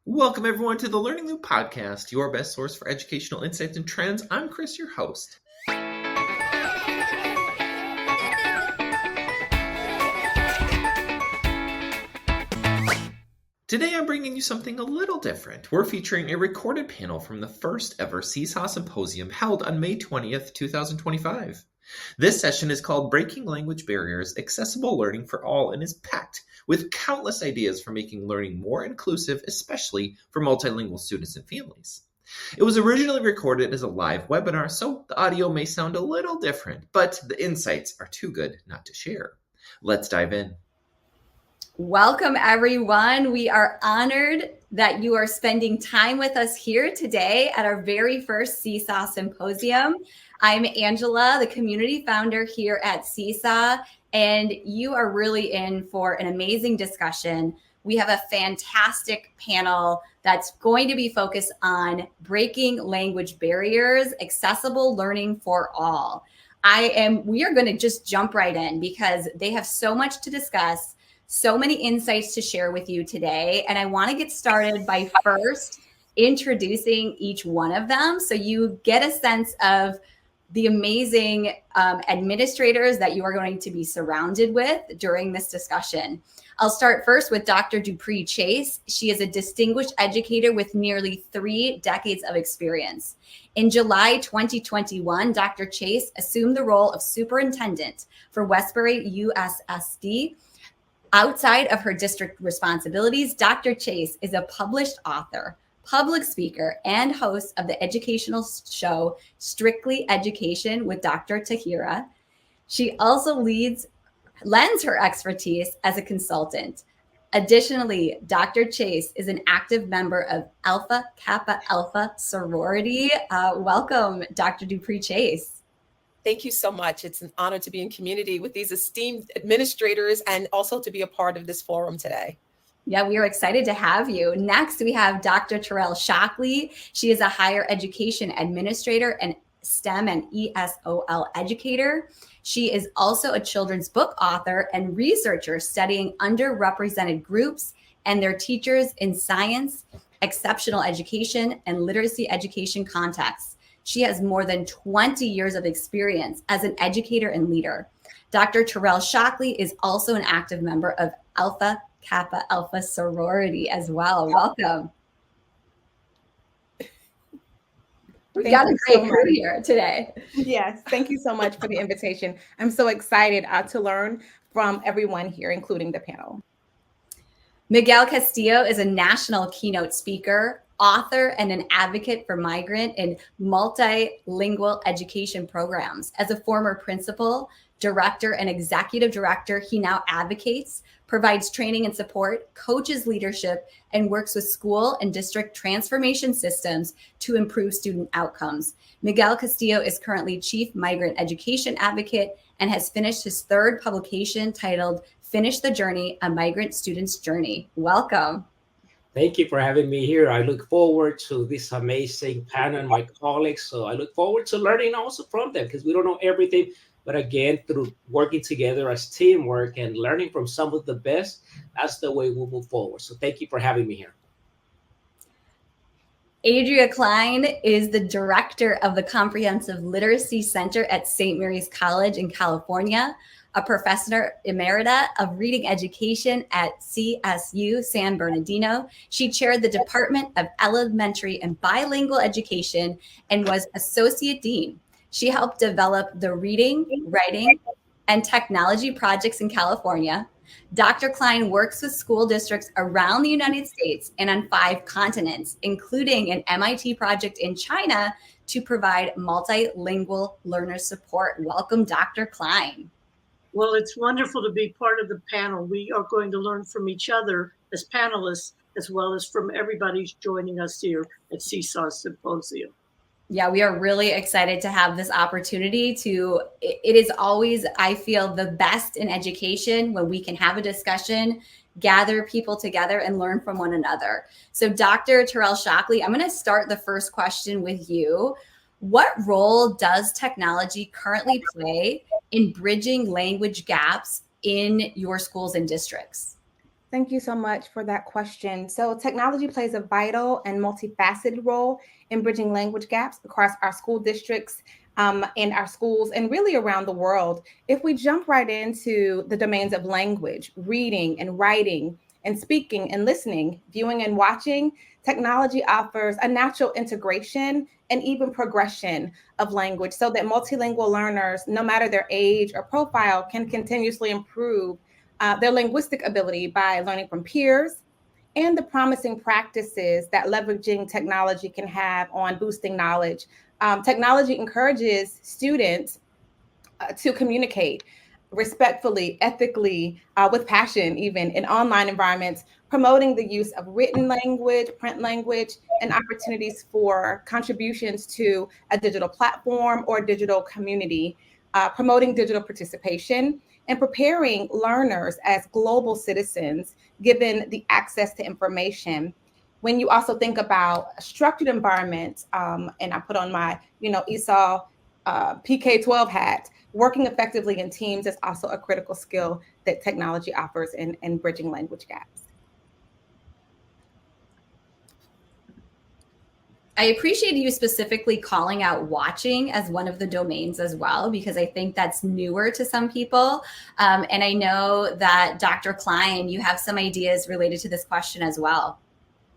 Welcome, everyone, to the Learning Loop podcast, your best source for educational insights and trends. I'm Chris, your host. Today, I'm bringing you something a little different. We're featuring a recorded panel from the first ever Seesaw Symposium held on May 20th, 2025. This session is called Breaking Language Barriers, Accessible Learning for All, and is packed with countless ideas for making learning more inclusive, especially for multilingual students and families. It was originally recorded as a live webinar, so the audio may sound a little different, but the insights are too good not to share. Let's dive in. Welcome, everyone. We are honored that you are spending time with us here today at our very first Seesaw Symposium. I'm Angela, the community founder here at Seesaw, and you are really in for an amazing discussion. We have a fantastic panel that's going to be focused on breaking language barriers, accessible learning for all. We are going to just jump right in because they have so much to discuss, so many insights to share with you today. And I want to get started by first introducing each one of them so you get a sense of the amazing administrators that you are going to be surrounded with during this discussion. I'll start first with Dr. Dupree Chase. She is a distinguished educator with nearly 3 decades of experience. In July 2021, Dr. Chase assumed the role of superintendent for Westbury USSD. Outside of her district responsibilities, Dr. Chase is a published author, public speaker, and host of the educational show Strictly Education with Dr. Tahira. She also lends her expertise as a consultant. Additionally, Dr. Chase is an active member of Alpha Kappa Alpha sorority. Welcome, Dr. Dupree Chase. Thank you so much. It's an honor to be in community with these esteemed administrators and also to be a part of this forum today. Yeah, we are excited to have you. Next, we have Dr. Terrell Shockley. She is a higher education administrator and STEM and ESOL educator. She is also a children's book author and researcher studying underrepresented groups and their teachers in science, exceptional education, and literacy education contexts. She has more than 20 years of experience as an educator and leader. Dr. Terrell Shockley is also an active member of Alpha Kappa Alpha sorority as well. Welcome. We got a great crew here today. Yes, thank you so much for the invitation. I'm so excited to learn from everyone here, including the panel. Miguel Castillo is a national keynote speaker, author, and an advocate for migrant and multilingual education programs. As a former principal, director, and executive director, he now advocates, provides training and support, coaches leadership, and works with school and district transformation systems to improve student outcomes. Miguel Castillo is currently Chief Migrant Education Advocate and has finished his 3rd publication titled Finish the Journey, A Migrant Student's Journey. Welcome. Thank you for having me here. I look forward to this amazing panel and my colleagues. So I look forward to learning also from them because we don't know everything. But again, through working together as teamwork and learning from some of the best, that's the way we'll move forward. So thank you for having me here. Adria Klein is the director of the Comprehensive Literacy Center at St. Mary's College in California, a professor emerita of reading education at CSU San Bernardino. She chaired the Department of Elementary and Bilingual Education and was associate dean. She helped develop the reading, writing, and technology projects in California. Dr. Klein works with school districts around the United States and on 5 continents, including an MIT project in China to provide multilingual learner support. Welcome, Dr. Klein. Well, it's wonderful to be part of the panel. We are going to learn from each other as panelists, as well as from everybody joining us here at Seesaw Symposium. Yeah, we are really excited to have this opportunity it is always, I feel, the best in education when we can have a discussion, gather people together and learn from one another. So Dr. Terrell Shockley, I'm going to start the first question with you. What role does technology currently play in bridging language gaps in your schools and districts? Thank you so much for that question. So, technology plays a vital and multifaceted role in bridging language gaps across our school districts and our schools, and really around the world. If we jump right into the domains of language, reading and writing, and speaking and listening, viewing and watching, technology offers a natural integration and even progression of language so that multilingual learners, no matter their age or profile, can continuously improve their linguistic ability by learning from peers and the promising practices that leveraging technology can have on boosting knowledge. Technology encourages students to communicate respectfully, ethically, with passion, even in online environments, promoting the use of written language, print language, and opportunities for contributions to a digital platform or digital community, promoting digital participation, and preparing learners as global citizens, given the access to information. When you also think about a structured environment, and I put on my, Esau PK-12 hat, working effectively in teams is also a critical skill that technology offers in bridging language gaps. I appreciate you specifically calling out watching as one of the domains as well, because I think that's newer to some people. And I know that Dr. Klein, you have some ideas related to this question as well.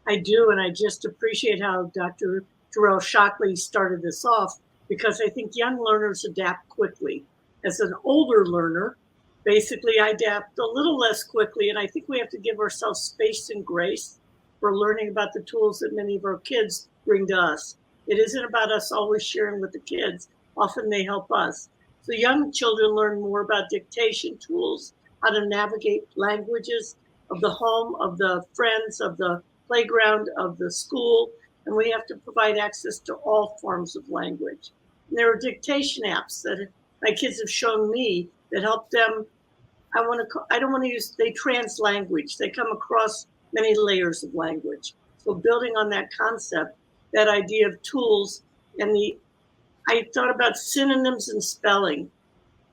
I do, and I just appreciate how Dr. Terrell Shockley started this off, because I think young learners adapt quickly. As an older learner, basically I adapt a little less quickly, and I think we have to give ourselves space and grace for learning about the tools that many of our kids bring to us. It isn't about us always sharing with the kids. Often they help us. So young children learn more about dictation tools, how to navigate languages of the home, of the friends, of the playground, of the school, and we have to provide access to all forms of language. And there are dictation apps that my kids have shown me that help them. I don't want to use, they trans language. They come across many layers of language. So building on that concept, that idea of tools, I thought about synonyms and spelling.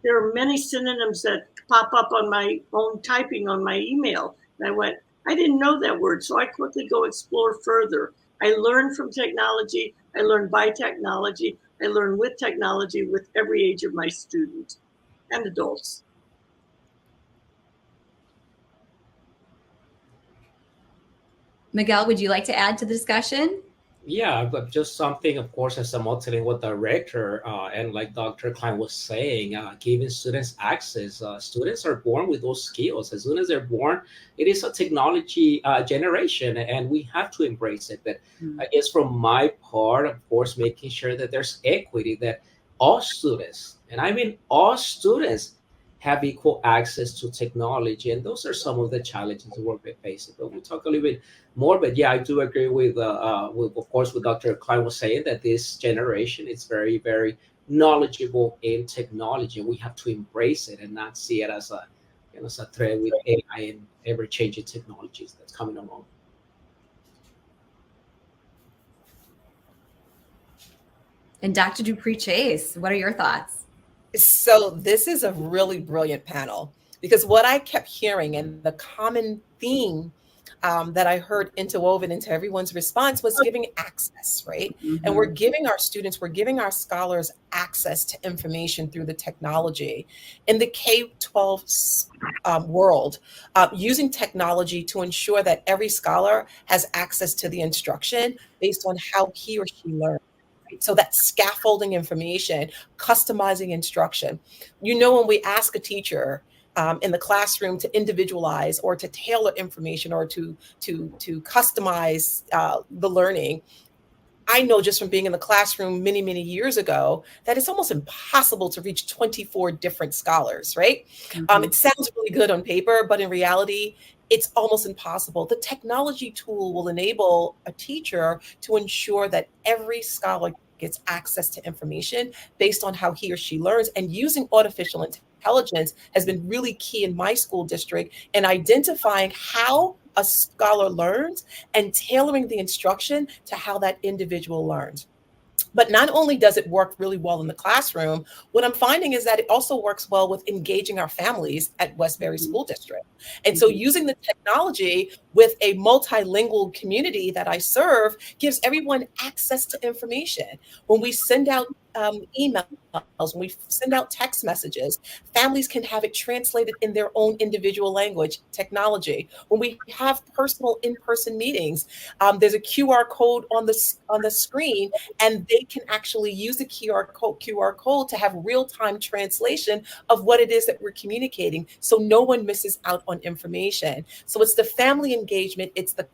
There are many synonyms that pop up on my own typing on my email. And I went, I didn't know that word. So I quickly go explore further. I learn from technology. I learn by technology. I learn with technology with every age of my students and adults. Miguel, would you like to add to the discussion? Yeah, but just something, of course, as a multilingual director, and like Dr. Klein was saying, giving students access. Students are born with those skills. As soon as they're born, it is a technology generation, and we have to embrace it. But it's from my part, of course, making sure that there's equity, that all students, and I mean all students, have equal access to technology. And those are some of the challenges that we're facing. But we'll talk a little bit more. But yeah, I do agree with of course, what Dr. Klein was saying, that this generation is very, very knowledgeable in technology. We have to embrace it and not see it as a threat with AI and ever-changing technologies that's coming along. And Dr. Dupree Chase, what are your thoughts? So this is a really brilliant panel, because what I kept hearing, and the common theme that I heard interwoven into everyone's response, was giving access, right? And we're giving our students, we're giving our scholars access to information through the technology. In the K-12 world, using technology to ensure that every scholar has access to the instruction based on how he or she learns. So that scaffolding information, customizing instruction. When we ask a teacher in the classroom to individualize or to tailor information or to customize the learning, I know just from being in the classroom many, many years ago that it's almost impossible to reach 24 different scholars, right? It sounds really good on paper, but in reality, it's almost impossible. The technology tool will enable a teacher to ensure that every scholar gets access to information based on how he or she learns. And using artificial intelligence has been really key in my school district in identifying how a scholar learns and tailoring the instruction to how that individual learns. But not only does it work really well in the classroom, what I'm finding is that it also works well with engaging our families at Westbury School District. And so using the technology with a multilingual community that I serve gives everyone access to information. When we send out emails, when we send out text messages, families can have it translated in their own individual language, technology. When we have personal in-person meetings, there's a QR code on the screen, and they can actually use the QR code to have real-time translation of what it is that we're communicating, so no one misses out on information. So it's the family engagement, it's the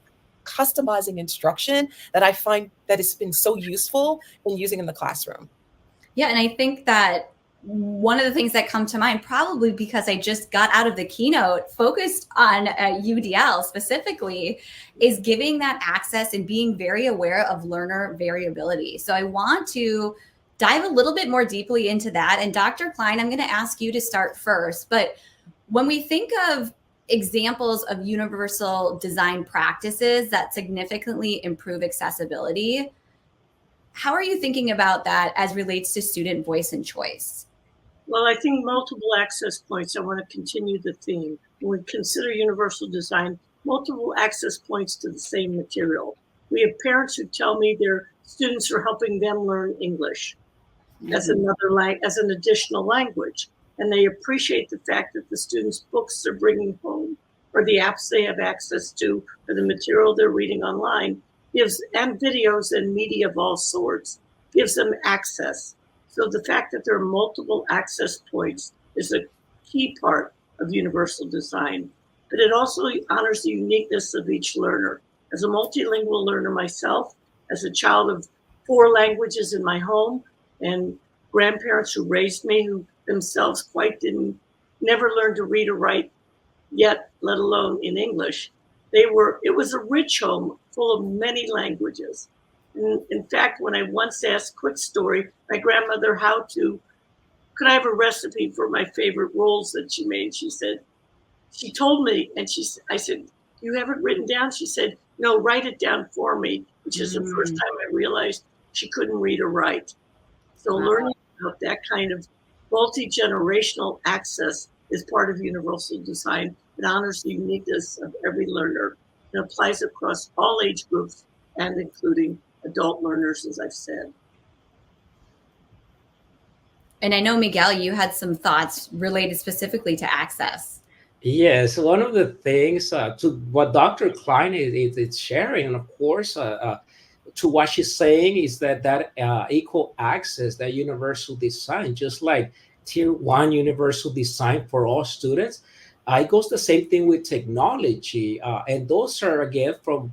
customizing instruction that I find that has been so useful in using in the classroom. Yeah, and I think that one of the things that come to mind, probably because I just got out of the keynote focused on UDL specifically, is giving that access and being very aware of learner variability. So I want to dive a little bit more deeply into that. And Dr. Klein, I'm going to ask you to start first. But when we think of examples of universal design practices that significantly improve accessibility, how are you thinking about that as relates to student voice and choice? Well, I think multiple access points, I want to continue the theme. When we consider universal design, multiple access points to the same material. We have parents who tell me their students are helping them learn English as an additional language. And they appreciate the fact that the students' books they're bringing home, or the apps they have access to, or the material they're reading online, and videos and media of all sorts, gives them access. So the fact that there are multiple access points is a key part of universal design. But it also honors the uniqueness of each learner. As a multilingual learner myself, as a child of 4 languages in my home, and grandparents who raised me who themselves never learned to read or write yet, let alone in English. It was a rich home full of many languages. In fact, when I once asked, quick story, my grandmother could I have a recipe for my favorite rolls that she made? She told me, and I said, you have it written down? She said, no, write it down for me, which is the first time I realized she couldn't read or write. So learning about that kind of multi-generational access is part of universal design. It honors the uniqueness of every learner and applies across all age groups and including adult learners, as I've said. And I know, Miguel, you had some thoughts related specifically to access. Yes, one of the things to what Dr. Klein is sharing, and of course, to what she's saying is that equal access, that universal design, just like Tier 1 universal design for all students, it goes the same thing with technology. And those are, again, from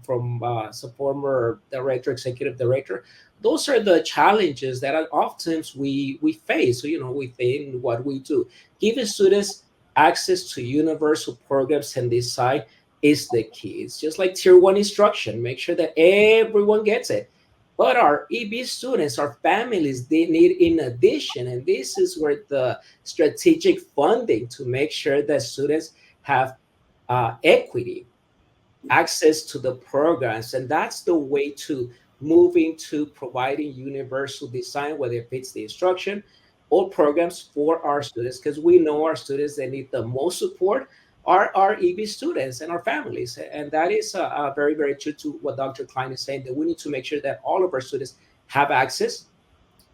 some former executive director, those are the challenges that oftentimes we face, within what we do. Giving students access to universal programs and design is the key. It's just like Tier 1 instruction. Make sure that everyone gets it. But our EB students, our families, they need in addition, and this is where the strategic funding to make sure that students have equity, access to the programs. And that's the way to move into providing universal design, whether it fits the instruction or programs for our students, because we know our students that need the most support are our EB students and our families. And that is very, very true to what Dr. Klein is saying, that we need to make sure that all of our students have access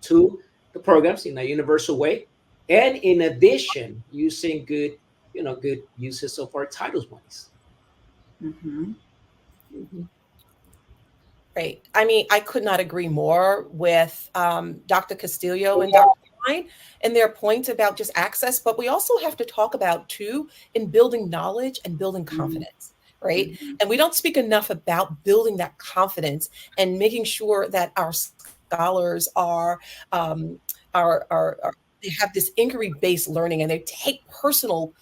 to the programs in a universal way. And in addition, using good uses of our titles monies. Mm-hmm. Mm-hmm. Right. I mean, I could not agree more with Dr. Castillo and Dr. Klein and their points about just access, but we also have to talk about, too, in building knowledge and building confidence, right? Mm-hmm. And we don't speak enough about building that confidence and making sure that our scholars they have this inquiry-based learning and they take personal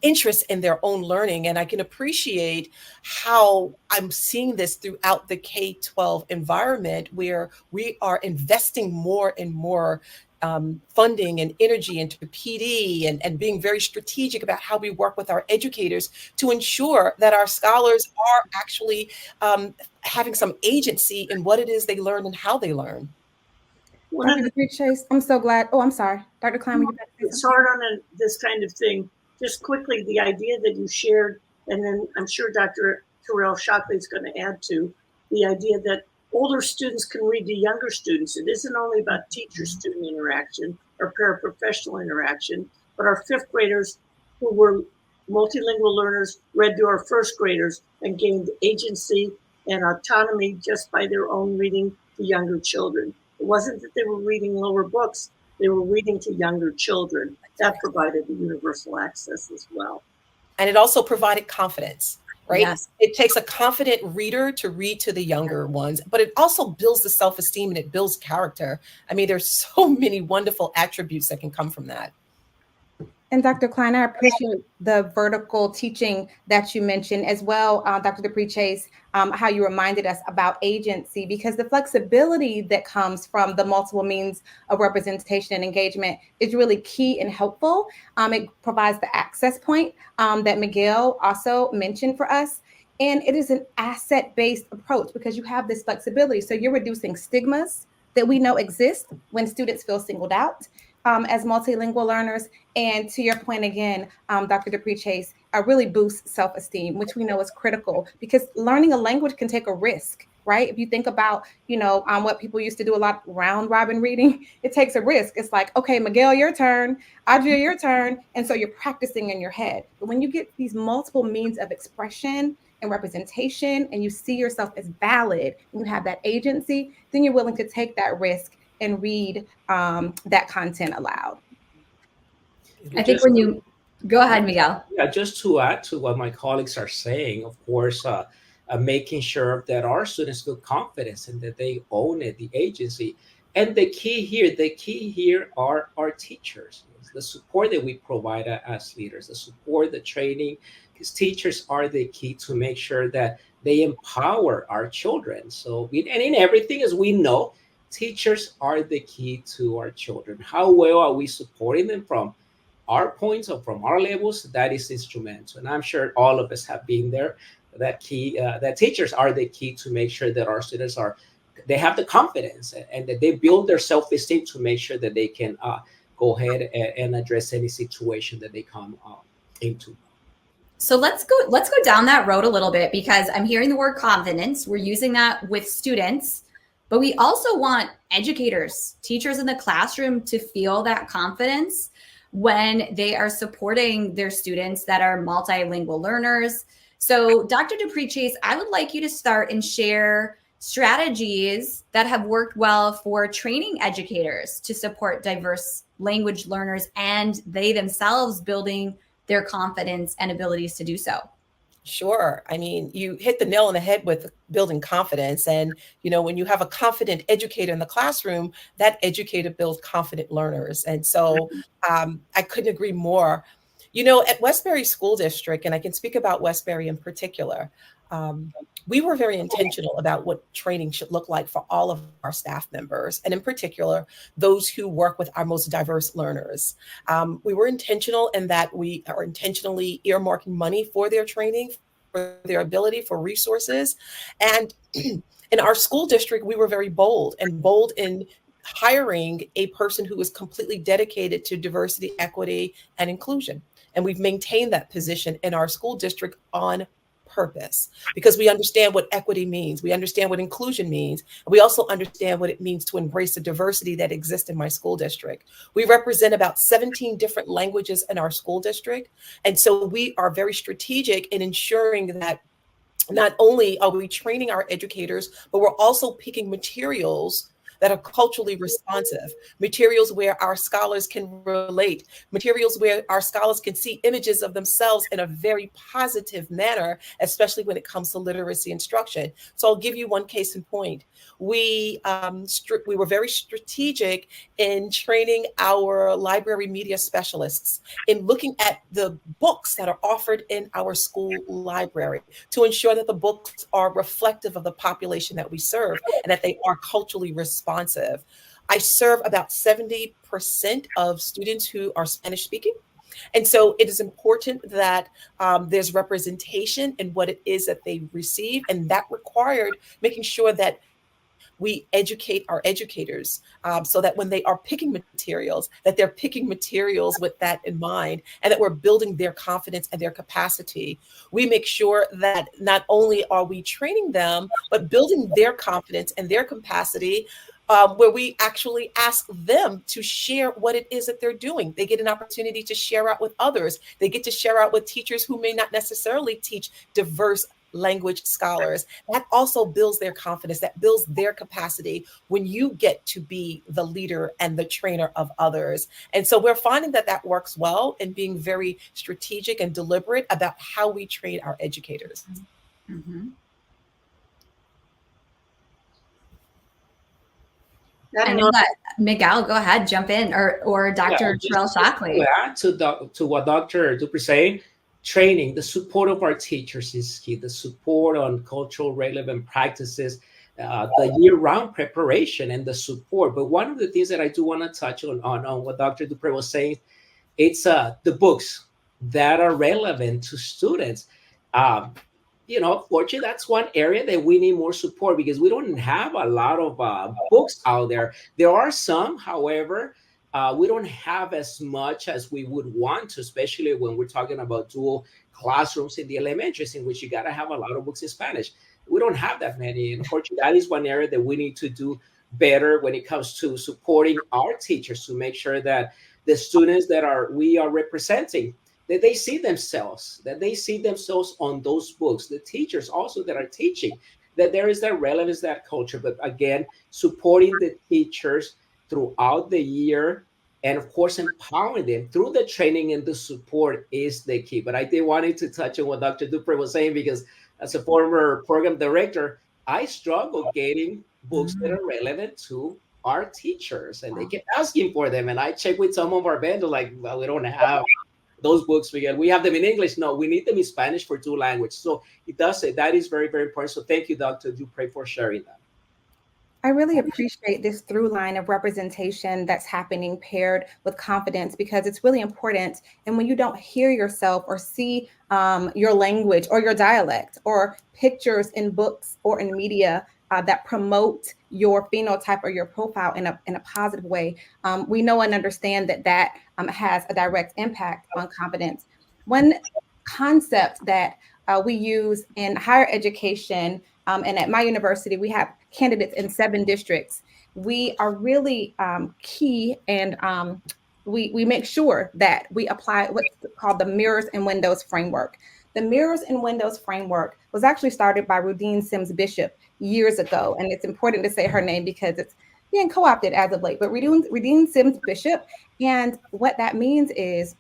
interest in their own learning. And I can appreciate how I'm seeing this throughout the K-12 environment, where we are investing more and more funding and energy into PD and being very strategic about how we work with our educators to ensure that our scholars are actually having some agency in what it is they learn and how they learn. One of Dr. the DePree Chase, I'm so glad. Oh, I'm sorry. Dr. Klein, were you about to say it's something? hard on this kind of thing. Just quickly, the idea that you shared, and then I'm sure Dr. Terrell Shockley is going to add to the idea that older students can read to younger students. It isn't only about teacher-student interaction or paraprofessional interaction, but our fifth graders who were multilingual learners read to our first graders and gained agency and autonomy just by their own reading to younger children. It wasn't that they were reading lower books, they were reading to younger children. That provided the universal access as well. And it also provided confidence, right? Yes. It takes a confident reader to read to the younger ones, but it also builds the self-esteem and it builds character. I mean, there's so many wonderful attributes that can come from that. And Dr. Klein, I appreciate the vertical teaching that you mentioned as well, Dr. DePree Chase, how you reminded us about agency, because the flexibility that comes from the multiple means of representation and engagement is really key and helpful. It provides the access point that Miguel also mentioned for us. And it is an asset-based approach because you have this flexibility. So you're reducing stigmas that we know exist when students feel singled out as multilingual learners. And to your point again, Dr. DePree Chase, really boosts self-esteem, which we know is critical because learning a language can take a risk, right? If you think about, what people used to do a lot, round robin reading, it takes a risk. It's like, okay, Miguel, your turn, Adria, your turn. And so you're practicing in your head. But when you get these multiple means of expression and representation, and you see yourself as valid, and you have that agency, then you're willing to take that risk and read that content aloud. I think when you go ahead, Miguel. Yeah, just to add to what my colleagues are saying, of course, making sure that our students feel confidence and that they own it, the agency. And the key here are our teachers, the support that we provide as leaders, the support, the training, because teachers are the key to make sure that they empower our children. So, and in everything, as we know, teachers are the key to our children. How well are we supporting them from our points or from our levels? That is instrumental, and I'm sure all of us have been there. That teachers are the key to make sure that our students they have the confidence and that they build their self-esteem to make sure that they can go ahead and address any situation that they come into. So let's go down that road a little bit, because I'm hearing the word confidence. We're using that with students, but we also want educators, teachers in the classroom to feel that confidence when they are supporting their students that are multilingual learners. So Dr. DePree Chase, I would like you to start and share strategies that have worked well for training educators to support diverse language learners and they themselves building their confidence and abilities to do so. Sure. I mean, you hit the nail on the head with building confidence. And, when you have a confident educator in the classroom, that educator builds confident learners. And so I couldn't agree more. At Westbury School District, and I can speak about Westbury in particular, we were very intentional about what training should look like for all of our staff members, and in particular, those who work with our most diverse learners. We were intentional in that we are intentionally earmarking money for their training, for their ability, for resources. And in our school district, we were very bold in hiring a person who was completely dedicated to diversity, equity, and inclusion. And we've maintained that position in our school district on purpose because we understand what equity means. We understand what inclusion means. And we also understand what it means to embrace the diversity that exists in my school district. We represent about 17 different languages in our school district. And so we are very strategic in ensuring that not only are we training our educators, but we're also picking materials that are culturally responsive, materials where our scholars can relate, materials where our scholars can see images of themselves in a very positive manner, especially when it comes to literacy instruction. So I'll give you one case in point. We were very strategic in training our library media specialists in looking at the books that are offered in our school library to ensure that the books are reflective of the population that we serve and that they are culturally responsive. I serve about 70% of students who are Spanish speaking. And so it is important that there's representation in what it is that they receive. And that required making sure that we educate our educators so that when they are picking materials, that they're picking materials with that in mind, and that we're building their confidence and their capacity. We make sure that not only are we training them, but building their confidence and their capacity, where we actually ask them to share what it is that they're doing. They get an opportunity to share out with others. They get to share out with teachers who may not necessarily teach diverse language scholars. That also builds their confidence, that builds their capacity when you get to be the leader and the trainer of others. And so we're finding that that works well, and being very strategic and deliberate about how we train our educators. Mm-hmm. I know that Miguel, go ahead, jump in, or Dr. Terrell Shockley. To what Dr. Duper saying, training, the support of our teachers is key. The support on cultural relevant practices, the year-round preparation, and the support. But one of the things that I do want to touch on what Dr. Duper was saying, it's the books that are relevant to students. Fortunately, that's one area that we need more support, because we don't have a lot of books out there. There are some, however, we don't have as much as we would want to, especially when we're talking about dual classrooms in the elementaries, in which you got to have a lot of books in Spanish. We don't have that many. Unfortunately, that is one area that we need to do better when it comes to supporting our teachers, to make sure that the students that we are representing, that they see themselves on those books. The teachers also that are teaching, that there is that relevance, that culture. But again, supporting the teachers throughout the year, and of course empowering them through the training and the support is the key. But I did wanted to touch on what Dr. Duper was saying, because as a former program director, I struggle getting books that are relevant to our teachers, and they keep asking for them. And I check with some of our vendors, like, well, we don't have those books. We have them in English. No, we need them in Spanish for dual language. So it does say that is very, very important. So thank you, Dr. Duprey, for sharing that. I really appreciate this through line of representation that's happening paired with confidence, because it's really important. And when you don't hear yourself or see your language or your dialect or pictures in books or in media that promote your phenotype or your profile in a positive way, we know and understand that has a direct impact on confidence. One concept that we use in higher education, and at my university, we have candidates in 7 districts. We are really key, and we make sure that we apply what's called the Mirrors and Windows framework. The Mirrors and Windows framework was actually started by Rudine Sims Bishop years ago. And it's important to say her name because it's being co-opted as of late, but Rudine Sims Bishop. And what that means is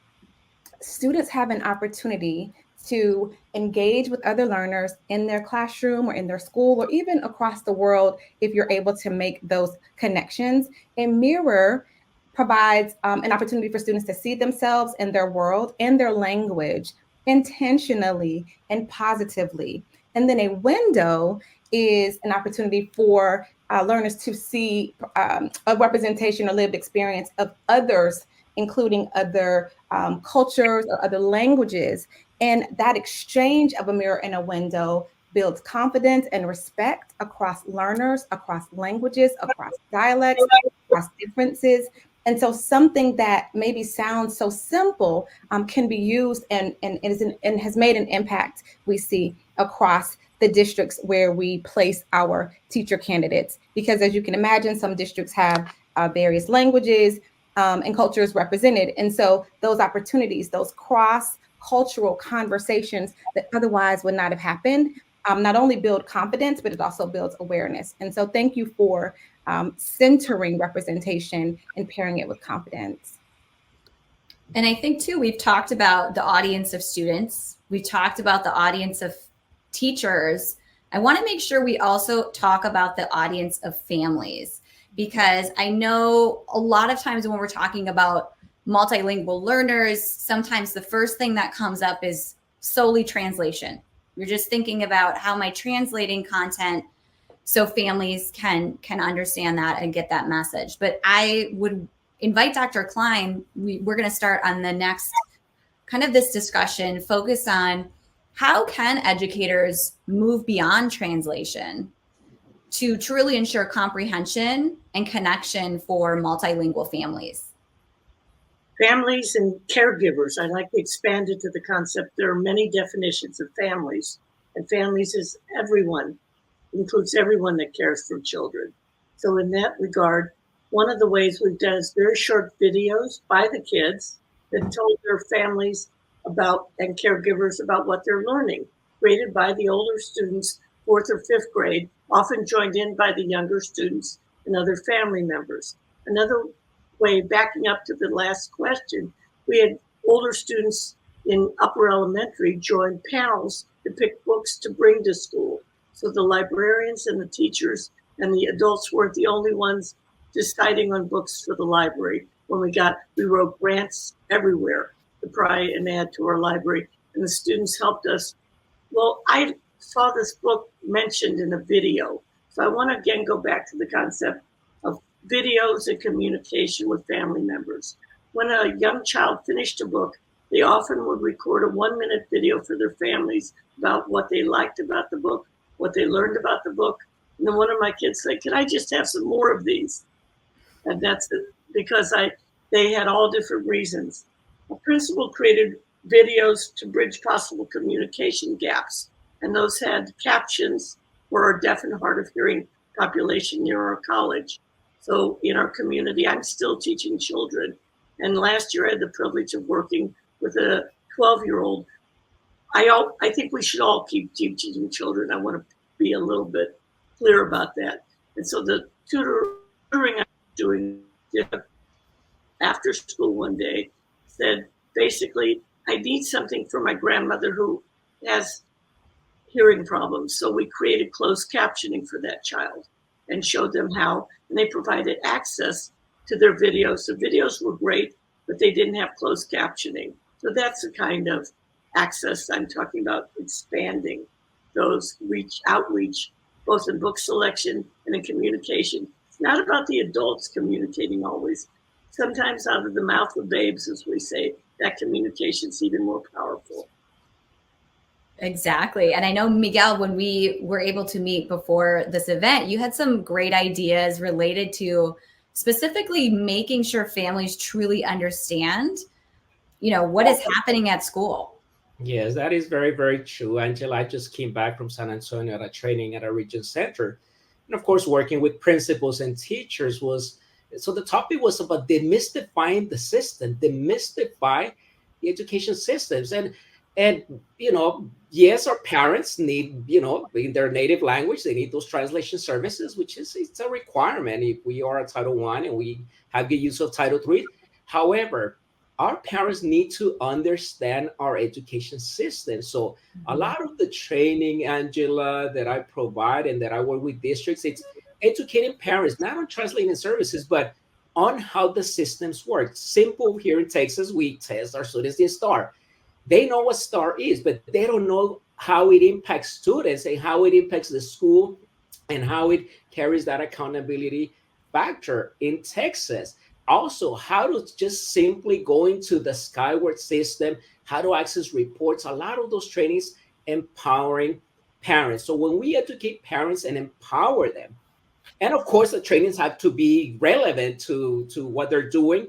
students have an opportunity to engage with other learners in their classroom or in their school or even across the world if you're able to make those connections. And Mirror provides an opportunity for students to see themselves in their world and their language intentionally and positively. And then a window is an opportunity for learners to see a representation or lived experience of others, including other cultures or other languages. And that exchange of a mirror and a window builds confidence and respect across learners, across languages, across dialects, across differences. And so something that maybe sounds so simple can be used and has made an impact, we see, across the districts where we place our teacher candidates. Because as you can imagine, some districts have various languages and cultures represented. And so those opportunities, those cross-cultural conversations that otherwise would not have happened, not only build confidence, but it also builds awareness. And so thank you for centering representation and pairing it with confidence. And I think too, we've talked about the audience of students. We've talked about the audience of teachers. I want to make sure we also talk about the audience of families, because I know a lot of times when we're talking about multilingual learners, sometimes the first thing that comes up is solely translation. You're just thinking about how am I translating content so families can understand that and get that message. But I would invite Dr. Klein, we're going to start on the next kind of this discussion, focus on how can educators move beyond translation to truly ensure comprehension and connection for multilingual families? Families and caregivers. I like to expand it to the concept. There are many definitions of families, and families is everyone, includes everyone that cares for children. So in that regard, one of the ways we've done is very short videos by the kids that told their families about and caregivers about what they're learning, created by the older students, 4th or 5th grade, often joined in by the younger students and other family members. Another way, backing up to the last question, we had older students in upper elementary join panels to pick books to bring to school. So the librarians and the teachers and the adults weren't the only ones deciding on books for the library. When we wrote grants everywhere to try and add to our library, and the students helped us. Well, I saw this book mentioned in a video. So I want to again go back to the concept of videos and communication with family members. When a young child finished a book, they often would record a 1-minute video for their families about what they liked about the book, what they learned about the book. And then one of my kids said, "Can I just have some more of these?" And that's it, because they had all different reasons. A principal created videos to bridge possible communication gaps, and those had captions for our deaf and hard of hearing population near our college. So in our community, I'm still teaching children. And last year I had the privilege of working with a 12-year-old. I think we should all keep teaching children. I want to be a little bit clear about that. And so the tutoring I'm doing after school one day said, basically, I need something for my grandmother who has hearing problems. So we created closed captioning for that child and showed them how, and they provided access to their videos. The videos were great, but they didn't have closed captioning. So that's the kind of access I'm talking about, expanding those outreach, both in book selection and in communication. It's not about the adults communicating always. Sometimes out of the mouth of babes, as we say, that communication is even more powerful. Exactly. And I know, Miguel, when we were able to meet before this event, you had some great ideas related to specifically making sure families truly understand, what is happening at school. Yes, that is very, very true, Angela. I just came back from San Antonio at a training at a region center. And of course, working with principals and teachers so the topic was about demystifying the system, demystify the education systems. And yes, our parents need, in their native language, they need those translation services, it's a requirement if we are at Title I and we have good use of Title III. However, our parents need to understand our education system. So a lot of the training, Angela, that I provide and that I work with districts, it's educating parents, not on translating services, but on how the systems work. Simple, here in Texas, we test our students in STAR. They know what STAR is, but they don't know how it impacts students and how it impacts the school and how it carries that accountability factor in Texas. Also, how to just simply go into the Skyward system, how to access reports, a lot of those trainings empowering parents. So when we educate parents and empower them, and of course, the trainings have to be relevant to what they're doing.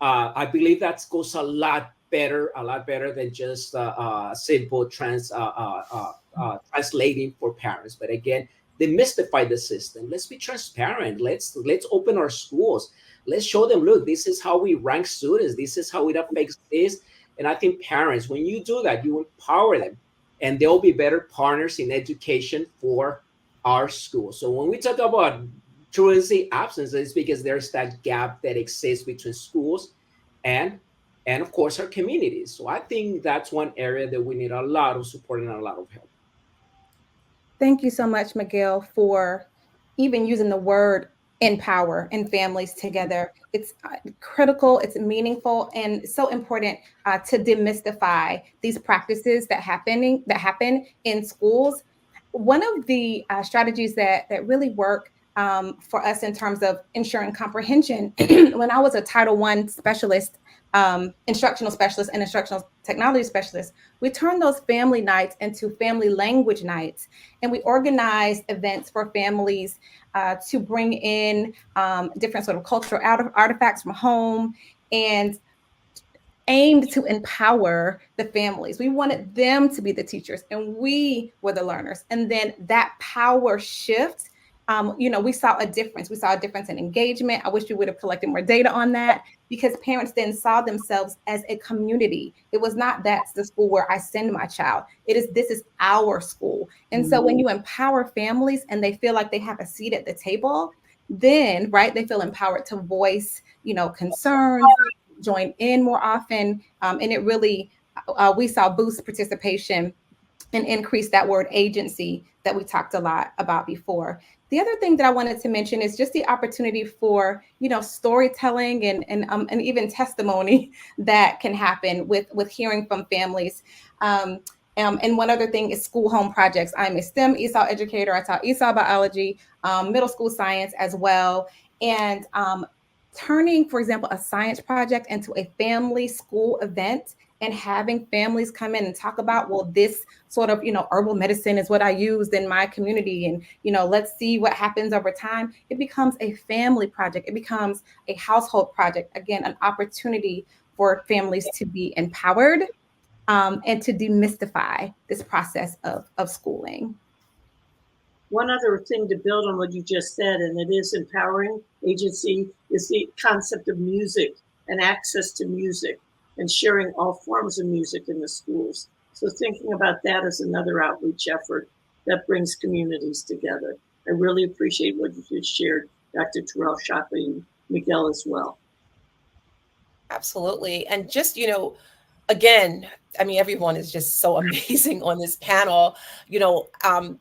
I believe that goes a lot better than just simple translating for parents. But again, demystify the system. Let's be transparent. Let's open our schools. Let's show them, look, this is how we rank students. This is how it affects this. And I think parents, when you do that, you empower them, and they'll be better partners in education for our schools. So when we talk about truancy absence, it's because there's that gap that exists between schools and of course our communities. So I think that's one area that we need a lot of support and a lot of help. Thank you so much, Miguel, for even using the word empower and families together. It's critical, it's meaningful, and so important to demystify these practices that happen in schools. One of the strategies that really work for us in terms of ensuring comprehension. When I was a Title I specialist, instructional specialist and instructional technology specialist, we turned those family nights into family language nights. And we organized events for families to bring in different sort of cultural artifacts from home and aimed to empower the families. We wanted them to be the teachers and we were the learners. And then that power shift, we saw a difference. We saw a difference in engagement. I wish we would have collected more data on that, because parents then saw themselves as a community. It was not, that's the school where I send my child. This is our school. And so when you empower families and they feel like they have a seat at the table, then, right, they feel empowered to voice, concerns, join in more often. And it really, we saw boost participation and increase that word agency that we talked a lot about before. The other thing that I wanted to mention is just the opportunity for, storytelling and even testimony that can happen with hearing from families. And one other thing is school home projects. I'm a STEM ESOL educator. I taught ESOL biology, middle school science as well. And turning, for example, a science project into a family school event and having families come in and talk about, well, this sort of, herbal medicine is what I used in my community. And, let's see what happens over time. It becomes a family project. It becomes a household project. Again, an opportunity for families to be empowered and to demystify this process of schooling. One other thing to build on what you just said, and it is empowering agency, is the concept of music and access to music and sharing all forms of music in the schools. So thinking about that as another outreach effort that brings communities together. I really appreciate what you just shared, Dr. Terrell-Shockley and Miguel as well. Absolutely. And just, again, I mean, everyone is just so amazing on this panel.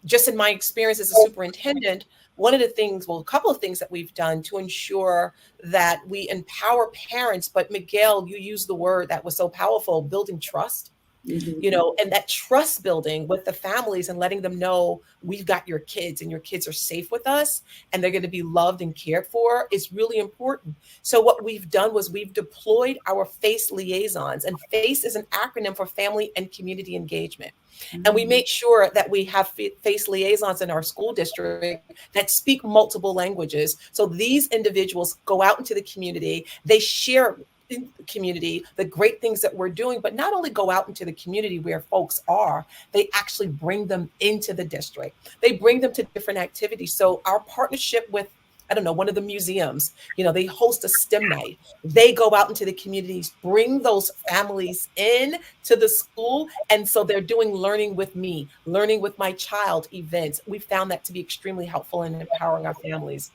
Just in my experience as a superintendent, one of the things, well, a couple of things that we've done to ensure that we empower parents, but Miguel, you used the word that was so powerful, building trust. And that trust building with the families and letting them know we've got your kids and your kids are safe with us and they're going to be loved and cared for is really important. So what we've done was we've deployed our FACE liaisons, and FACE is an acronym for Family and Community Engagement. And we make sure that we have FACE liaisons in our school district that speak multiple languages. So these individuals go out into the community, they share in the community the great things that we're doing, but not only go out into the community where folks are, they actually bring them into the district. They bring them to different activities. So our partnership with, one of the museums, they host a STEM night. They go out into the communities, bring those families in to the school. And so they're doing learning with me, learning with my child events. We found that to be extremely helpful in empowering our families.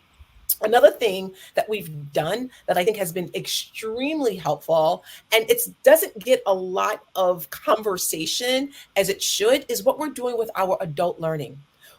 Another thing that we've done that I think has been extremely helpful, and it doesn't get a lot of conversation as it should, is what we're doing with our adult learning.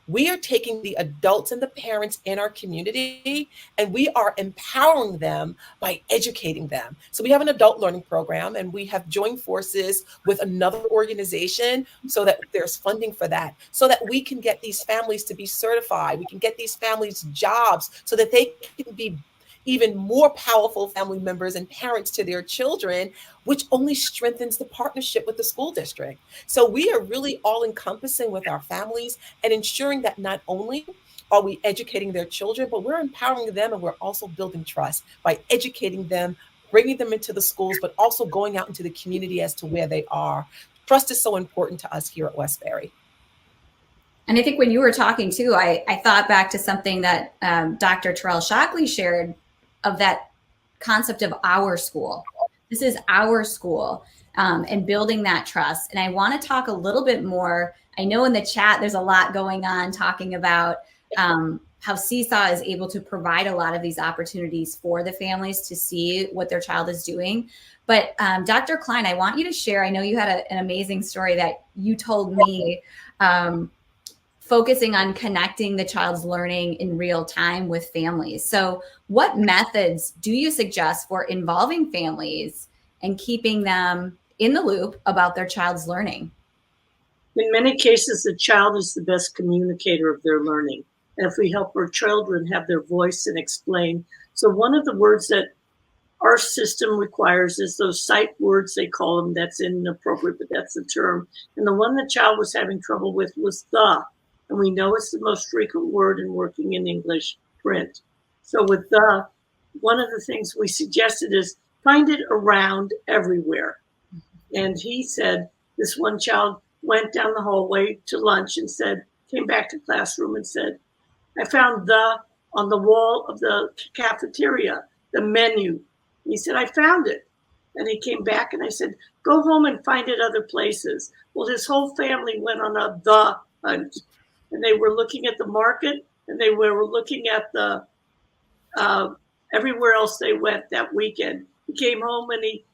We are taking the adults and the parents in our community and we are empowering them by educating them. So we have an adult learning program and we have joined forces with another organization so that there's funding for that, so that we can get these families to be certified. We can get these families jobs so that they can be even more powerful family members and parents to their children, which only strengthens the partnership with the school district. So we are really all encompassing with our families and ensuring that not only are we educating their children, but we're empowering them and we're also building trust by educating them, bringing them into the schools, but also going out into the community as to where they are. Trust is so important to us here at Westbury. And I think when you were talking too, I thought back to something that Dr. Terrell-Shockley shared of that concept of our school. This is our school, and building that trust. And I want to talk a little bit more. I know in the chat, there's a lot going on talking about how Seesaw is able to provide a lot of these opportunities for the families to see what their child is doing. But Dr. Klein, I want you to share, I know you had an amazing story that you told me, focusing on connecting the child's learning in real time with families. So what methods do you suggest for involving families and keeping them in the loop about their child's learning? In many cases, the child is the best communicator of their learning. and if we help our children have their voice and explain. So one of the words that our system requires is those sight words, they call them. That's inappropriate, but that's the term. And the one the child was having trouble with was the. And we know it's the most frequent word in working in English print. So with the, one of the things we suggested is find it around everywhere. And he said, this one child went down the hallway to lunch and said, came back to classroom and said, I found the on the wall of the cafeteria, the menu. He said, I found it. And he came back and I said, go home and find it other places. Well, his whole family went on a the hunt. And they were looking at the market and they were looking at the everywhere else they went that weekend. He came home and he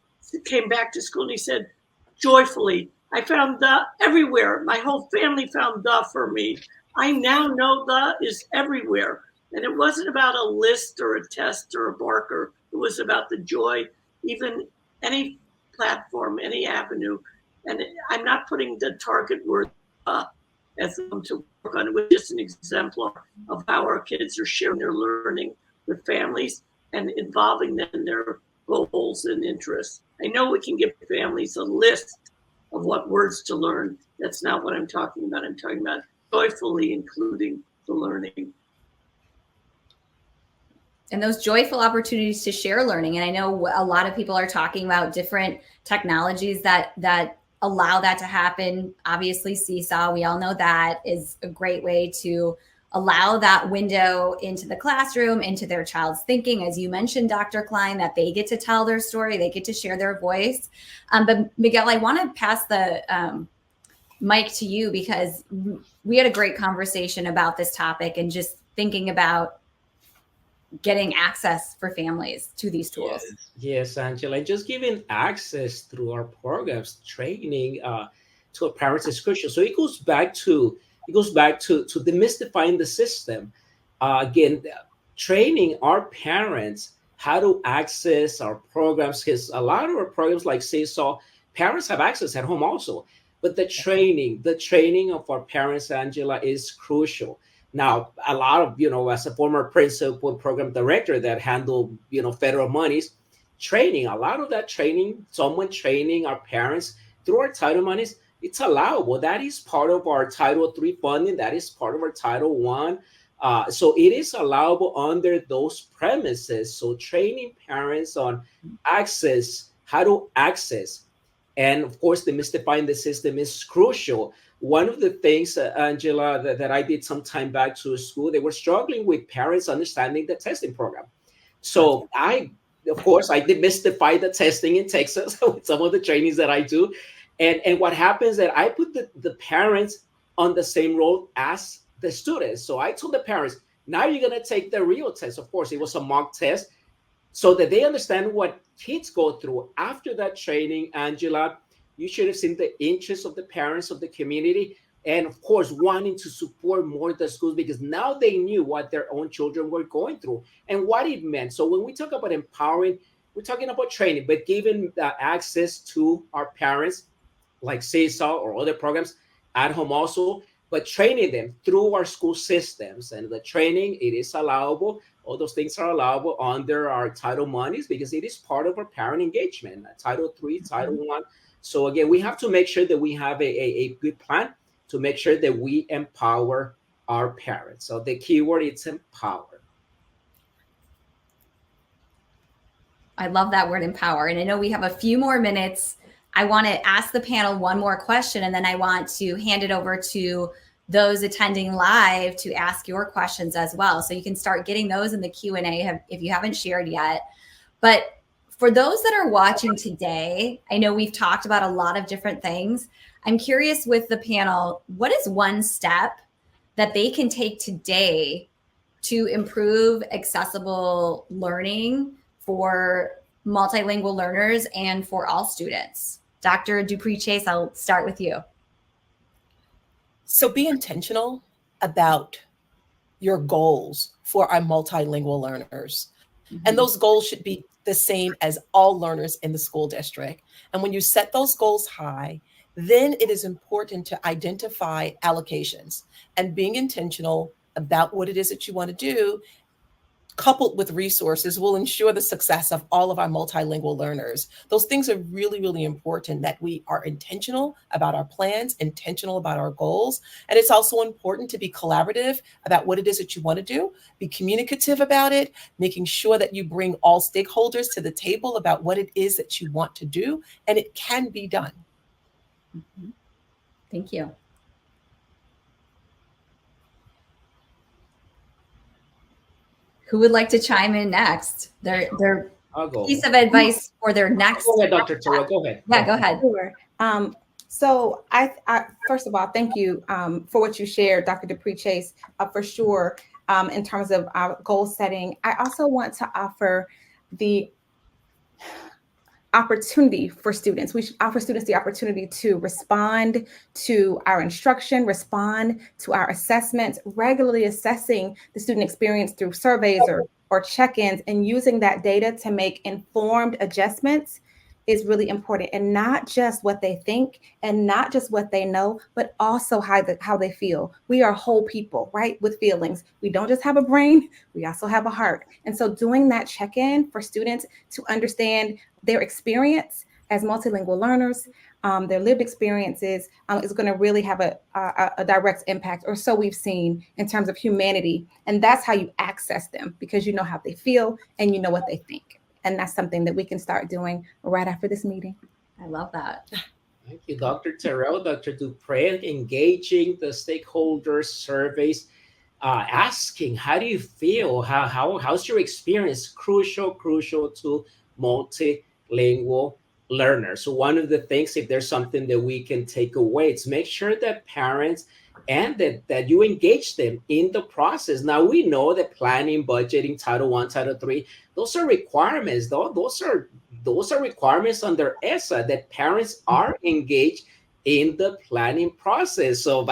came back to school and he said, joyfully, I found the everywhere. My whole family found the for me. I now know the is everywhere. And it wasn't about a list or a test or a marker. It was about the joy, even any platform, any avenue. And I'm not putting the target word as them to work on. It was just an exemplar of how our kids are sharing their learning with families and involving them in their goals and interests. I know we can give families a list of what words to learn. That's not what I'm talking about. I'm talking about joyfully including the learning. And those joyful opportunities to share learning. And I know a lot of people are talking about different technologies that allow that to happen. Obviously, Seesaw, we all know that is a great way to allow that window into the classroom, into their child's thinking. As you mentioned, Dr. Klein, that they get to tell their story, they get to share their voice. But Miguel, I want to pass the mic to you because we had a great conversation about this topic and just thinking about getting access for families to these tools. Yes, Angela, just giving access through our programs, training to our parents is crucial. So it goes back to demystifying the system. Again, training our parents how to access our programs, because a lot of our programs like Seesaw, parents have access at home also. But the training of our parents, Angela, is crucial. Now, a lot of, as a former principal program director that handled, federal monies, a lot of that training, someone training our parents through our title monies, it's allowable. That is part of our Title III funding. That is part of our Title I. So it is allowable under those premises. So training parents on access, how to access, and of course, demystifying the system is crucial. One of the things, Angela, that I did some time back to school, they were struggling with parents understanding the testing program. So I demystify the testing in Texas with some of the trainings that I do. And what happens that I put the parents on the same role as the students. So I told the parents, now you're going to take the real test. Of course, it was a mock test so that they understand what kids go through. After that training, Angela, you should have seen the interest of the parents of the community. And of course, wanting to support more the schools because now they knew what their own children were going through and what it meant. So when we talk about empowering, we're talking about training, but giving access to our parents like Seesaw or other programs at home also, but training them through our school systems. And the training, it is allowable. All those things are allowable under our title monies because it is part of our parent engagement, Title III, Title I. So again, we have to make sure that we have a good plan to make sure that we empower our parents. So the key word is empower. I love that word empower. And I know we have a few more minutes. I want to ask the panel one more question, and then I want to hand it over to those attending live to ask your questions as well. So you can start getting those in the Q&A if you haven't shared yet. But for those that are watching today, I know we've talked about a lot of different things. I'm curious with the panel, what is one step that they can take today to improve accessible learning for multilingual learners and for all students? Dr. Dupree-Chase, I'll start with you. So be intentional about your goals for our multilingual learners. And those goals should be the same as all learners in the school district. And when you set those goals high, then it is important to identify allocations and being intentional about what it is that you want to do, coupled with resources, will ensure the success of all of our multilingual learners. Those things are really, really important, that we are intentional about our plans, intentional about our goals. And it's also important to be collaborative about what it is that you want to do, be communicative about it, making sure that you bring all stakeholders to the table about what it is that you want to do, and it can be done. Thank you. Who would like to chime in next? Their I'll go. piece of advice for their next. Go ahead, Dr. Terrell. Go ahead. Yeah, go ahead. Sure. So I first of all, thank you for what you shared, Dr. Dupree Chase, for sure. In terms of our goal setting, I also want to offer the opportunity for students. We should offer students the opportunity to respond to our instruction, respond to our assessments, regularly assessing the student experience through surveys or check-ins, and using that data to make informed adjustments is really important. And not just what they think and not just what they know, but also how they feel. We are whole people, right? With feelings. We don't just have a brain, we also have a heart. And so doing that check-in for students to understand their experience as multilingual learners, their lived experiences, is going to really have a direct impact, or so we've seen, in terms of humanity. And that's how you access them, because you know how they feel and you know what they think. And that's something that we can start doing right after this meeting. I love that. Thank you, Dr. Terrell, Dr. Dupree, engaging the stakeholders, surveys, asking, how do you feel? How's your experience? Crucial to multilingual learners. So one of the things, if there's something that we can take away, it's make sure that parents and that you engage them in the process. Now, we know that planning, budgeting, Title I, Title III, those are requirements. Those are requirements under ESSA, that parents are engaged in the planning process. So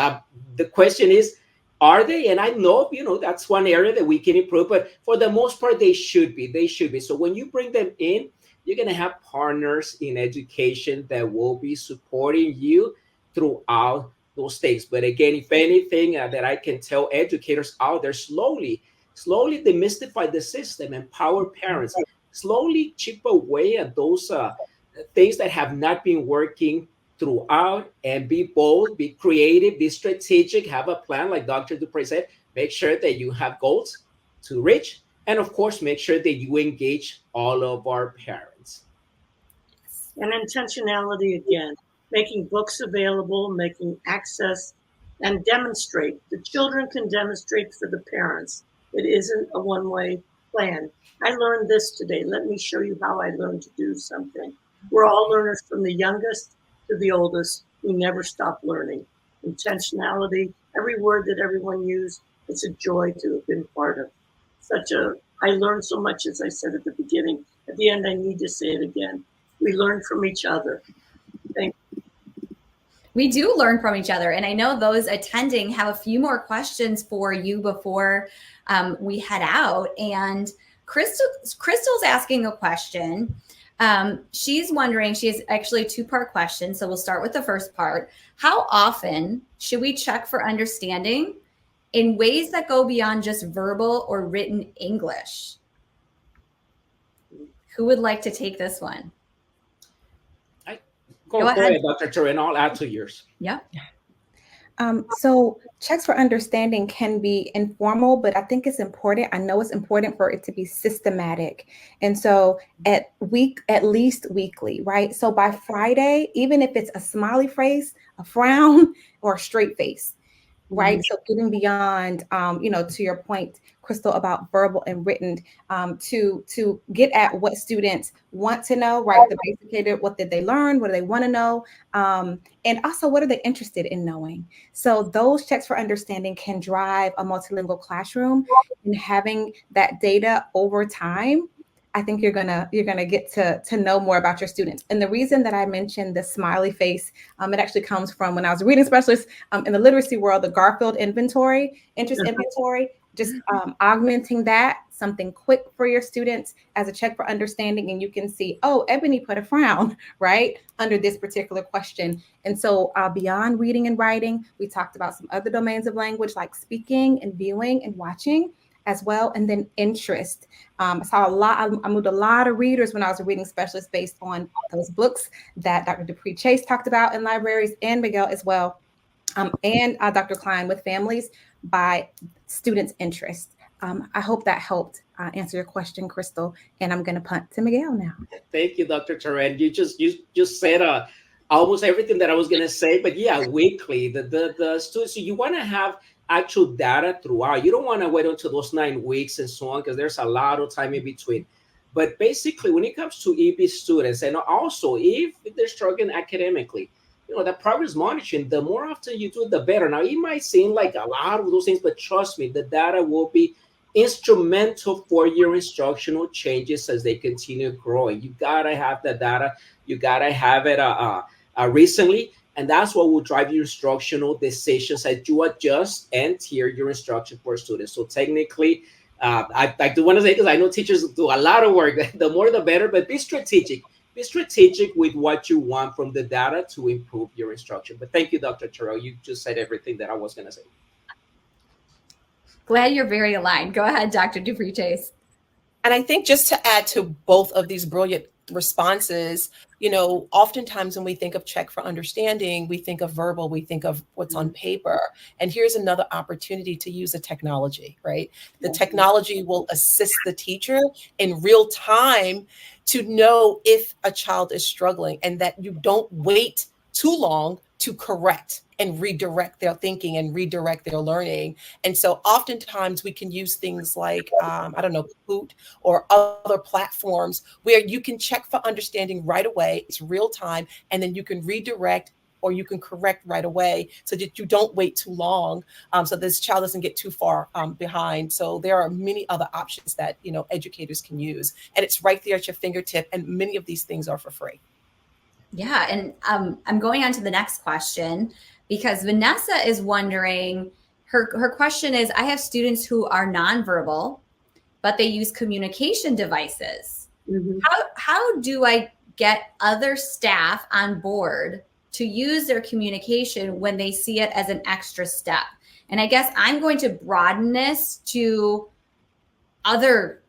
the question is, are they? And I know, that's one area that we can improve, but for the most part, they should be. So when you bring them in, you're going to have partners in education that will be supporting you throughout those things. But again, if anything that I can tell educators out there, slowly demystify the system, empower parents, slowly chip away at those things that have not been working throughout, and be bold, be creative, be strategic, have a plan, like Dr. Dupree said. Make sure that you have goals to reach, and of course, make sure that you engage all of our parents. And intentionality again, making books available, making access, and demonstrate. The children can demonstrate for the parents. It isn't a one-way plan. I learned this today. Let me show you how I learned to do something. We're all learners, from the youngest to the oldest. We never stop learning. Intentionality, every word that everyone used, it's a joy to have been part of. I learned so much, as I said at the beginning. At the end, I need to say it again. We learn from each other. Thank you. We do learn from each other. And I know those attending have a few more questions for you before we head out. And Crystal's asking a question. She's wondering, she has actually a two-part question. So we'll start with the first part. How often should we check for understanding in ways that go beyond just verbal or written English? Who would like to take this one? Go ahead, Dr. Terrell, and I'll add to yours. Yeah. So checks for understanding can be informal, but I think it's important. I know it's important for it to be systematic. And so at least weekly, right? So by Friday, even if it's a smiley face, a frown, or a straight face, right? Mm-hmm. So getting beyond, to your point, Crystal, about verbal and written, to get at what students want to know, right? The basic data, what did they learn? What do they want to know? And also, what are they interested in knowing? So those checks for understanding can drive a multilingual classroom, and having that data over time, I think you're gonna get to know more about your students. And the reason that I mentioned the smiley face, it actually comes from when I was a reading specialist in the literacy world, the Garfield interest inventory. just augmenting that, something quick for your students as a check for understanding. And you can see, oh, Ebony put a frown, right, under this particular question. And so beyond reading and writing, we talked about some other domains of language like speaking and viewing and watching as well. And then interest. I saw a lot, I moved a lot of readers when I was a reading specialist based on those books that Dr. Dupree Chase talked about in libraries, and Miguel as well. And Dr. Klein with families by students' interest. I hope that helped answer your question, Crystal. And I'm going to punt to Miguel now. Thank you, Dr. Turan. You just said almost everything that I was going to say. But yeah, weekly, the students, so you want to have actual data throughout. You don't want to wait until those 9 weeks and so on, because there's a lot of time in between. But basically, when it comes to EP students, and also if they're struggling academically, the progress monitoring, the more often you do, the better. Now, it might seem like a lot of those things, but trust me, the data will be instrumental for your instructional changes as they continue growing. You gotta have the data. You gotta have it recently, and that's what will drive your instructional decisions as you adjust and tier your instruction for students. So technically, I do want to say, because I know teachers do a lot of work, the more the better, but be strategic. Be strategic with what you want from the data to improve your instruction. But thank you, Dr. Terrell. You just said everything that I was going to say. Glad you're very aligned. Go ahead, Dr. Dupree Chase. And I think just to add to both of these brilliant responses, oftentimes when we think of check for understanding, we think of verbal, we think of what's on paper. And here's another opportunity to use a technology, right? The technology will assist the teacher in real time to know if a child is struggling, and that you don't wait too long to correct and redirect their thinking and redirect their learning. And so oftentimes we can use things like, Kahoot or other platforms where you can check for understanding right away. It's real time. And then you can redirect or you can correct right away so that you don't wait too long, so this child doesn't get too far behind. So there are many other options that, educators can use. And it's right there at your fingertip. And many of these things are for free. Yeah. And I'm going on to the next question, because Vanessa is wondering, her question is, I have students who are nonverbal, but they use communication devices. Mm-hmm. How do I get other staff on board to use their communication when they see it as an extra step? And I guess I'm going to broaden this to other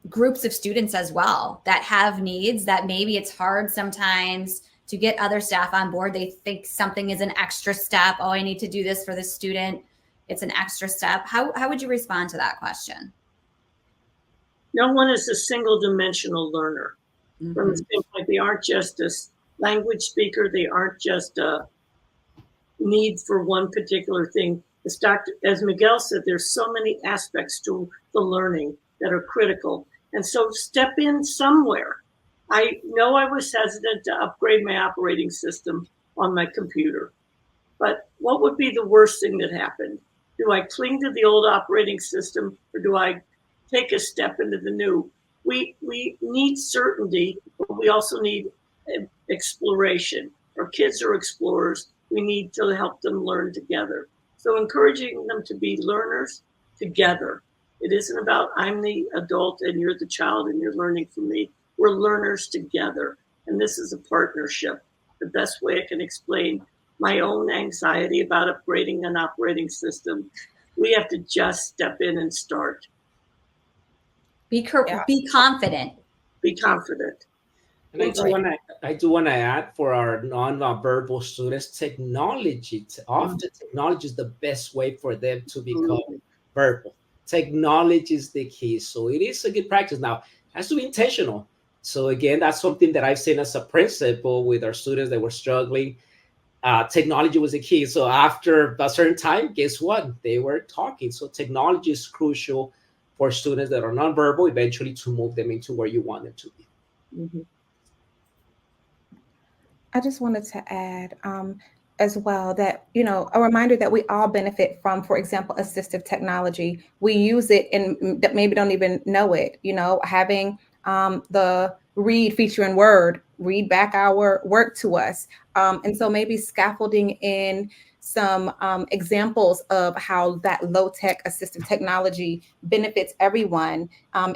groups of students as well that have needs, that maybe it's hard sometimes to get other staff on board. They think something is an extra step. Oh, I need to do this for the student. It's an extra step. How would you respond to that question? No one is a single dimensional learner. Mm-hmm. From the standpoint, they aren't just a language speaker. They aren't just a need for one particular thing. As Miguel said, there's so many aspects to the learning that are critical. And so step in somewhere. I know I was hesitant to upgrade my operating system on my computer, but what would be the worst thing that happened? Do I cling to the old operating system, or do I take a step into the new? We need certainty, but we also need exploration. Our kids are explorers. We need to help them learn together. So encouraging them to be learners together. It isn't about I'm the adult and you're the child and you're learning from me. We're learners together. And this is a partnership. The best way I can explain my own anxiety about upgrading an operating system, we have to just step in and start. Be confident. Be confident. And I do want to add, for our non-verbal students, technology. Often technology is the best way for them to become verbal. Technology is the key. So it is a good practice. Now, it has to be intentional. So again, that's something that I've seen as a principle with our students that were struggling. Technology was the key. So after a certain time, guess what? They were talking. So technology is crucial for students that are nonverbal, eventually to move them into where you want them to be. Mm-hmm. I just wanted to add as well that, a reminder that we all benefit from, for example, assistive technology. We use it and that maybe don't even know it, having the read feature in Word, read back our work to us. And so maybe scaffolding in some examples of how that low-tech assistive technology benefits everyone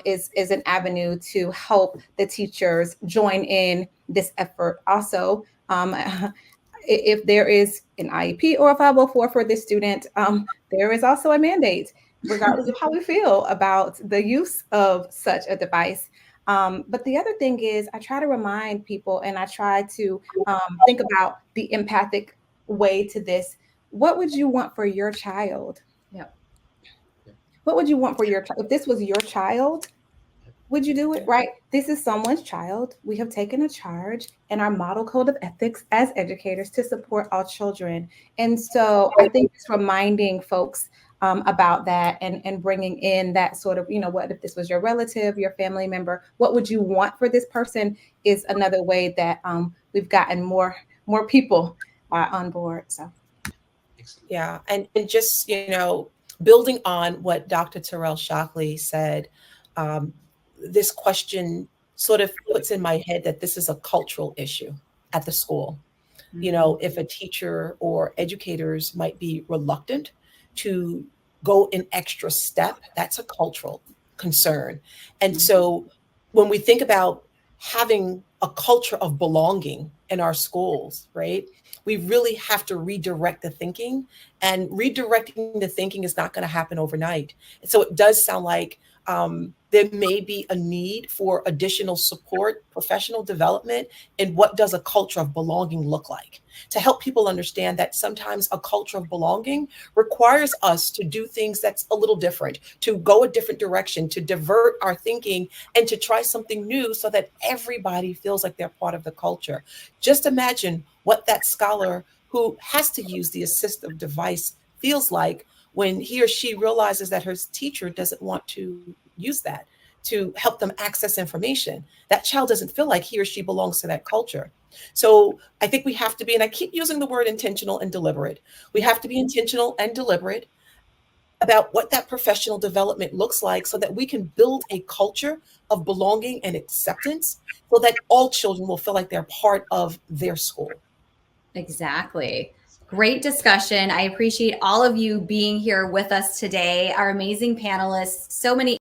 is an avenue to help the teachers join in this effort. Also, if there is an IEP or a 504 for this student, there is also a mandate, regardless of how we feel about the use of such a device. But the other thing is, I try to remind people, and I try to think about the empathic way to this. What would you want for your child? Yep. What would you want for your child? If this was your child, would you do it? Right? This is someone's child. We have taken a charge in our model code of ethics as educators to support all children. And so I think it's reminding folks about that and bringing in that sort of, what if this was your relative, your family member? What would you want for this person is another way that we've gotten more people on board. So, yeah, and just building on what Dr. Terrell Shockley said, this question sort of puts in my head that this is a cultural issue at the school. If a teacher or educators might be reluctant to go an extra step, that's a cultural concern. And so when we think about having a culture of belonging in our schools, right, we really have to redirect the thinking, and redirecting the thinking is not going to happen overnight. And so it does sound like there may be a need for additional support, professional development, and what does a culture of belonging look like, to help people understand that sometimes a culture of belonging requires us to do things that's a little different, to go a different direction, to divert our thinking, and to try something new so that everybody feels like they're part of the culture. Just imagine what that scholar who has to use the assistive device feels like when he or she realizes that her teacher doesn't want to use that to help them access information. That child doesn't feel like he or she belongs to that culture. So I think we have to be, and I keep using the word intentional and deliberate. We have to be intentional and deliberate about what that professional development looks like so that we can build a culture of belonging and acceptance so that all children will feel like they're part of their school. Exactly. Great discussion. I appreciate all of you being here with us today, our amazing panelists, so many